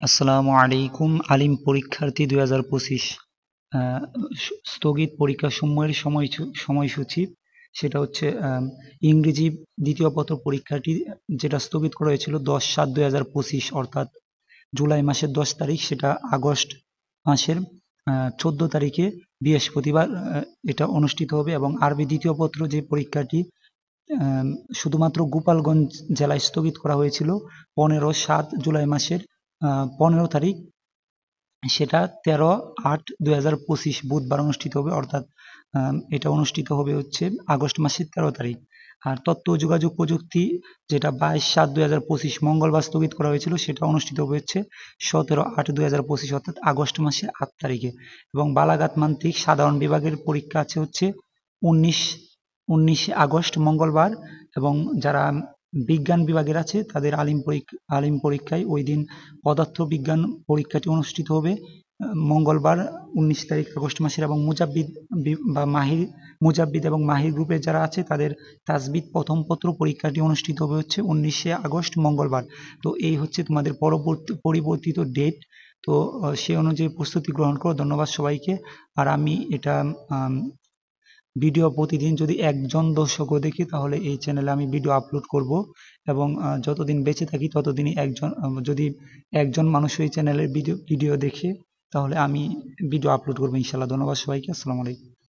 আসসালামু আলাইকুম আলিম পরীক্ষার্থী 2025 স্থগিত পরীক্ষাসমূহের সময়সূচি সেটা হচ্ছে ইংরেজি দ্বিতীয় পত্র পরীক্ষাটি যেটা স্থগিত করা হয়েছিল 10/7/2025 অর্থাৎ জুলাই মাসের 10 তারিখ, সেটা আগস্ট মাসের 14 তারিখে বৃহস্পতিবার এটা অনুষ্ঠিত হবে। এবং আরবি দ্বিতীয় পত্র যে পরীক্ষাটি শুধুমাত্র গোপালগঞ্জ জেলায় স্থগিত করা হয়েছিল 15/7 জুলাই মাসের 15 তারিখ, সেটা 13/8/2025 বুধবার অনুষ্ঠিত হবে। অর্থাৎ এটা অনুষ্ঠিত হবে হচ্ছে আগস্ট মাসের 13 তারিখ। আর তথ্য ও যোগাযোগ প্রযুক্তি যেটা 22/7/2025 মঙ্গলবার স্থগিত করা হয়েছিল, সেটা অনুষ্ঠিত হবে হচ্ছে 17/8/2025 অর্থাৎ আগস্ট মাসের 8 তারিখে। এবং বালাগাত মান্ত্রিক সাধারণ বিভাগের পরীক্ষা আছে হচ্ছে 19 আগস্ট মঙ্গলবার। এবং যারা বিজ্ঞান বিভাগের আছে তাদের আলিম পরীক্ষায় ওই দিন পদার্থ বিজ্ঞান পরীক্ষাটি অনুষ্ঠিত হবে মঙ্গলবার 19 তারিখ আগস্ট মাসের। এবং মুজাব্বিদ এবং মাহির গ্রুপের যারা আছে তাদের তাজবিদ প্রথম পত্র পরীক্ষাটি অনুষ্ঠিত হবে হচ্ছে 19 আগস্ট মঙ্গলবার। তো এই হচ্ছে তোমাদের পরিবর্তিত ডেট। তো সে অনুযায়ী প্রস্তুতি গ্রহণ করো। ধন্যবাদ সবাইকে। আর আমি এটা ভিডিও প্রতিদিন যদি একজন দর্শকও দেখে তাহলে এই চ্যানেলে আমি ভিডিও আপলোড করব। এবং যতদিন বেঁচে থাকি ততদিনই যদি একজন মানুষ এই চ্যানেলের ভিডিও দেখে তাহলে আমি ভিডিও আপলোড করবো ইনশাল্লাহ। ধন্যবাদ সবাইকে। আসসালামু আলাইকুম।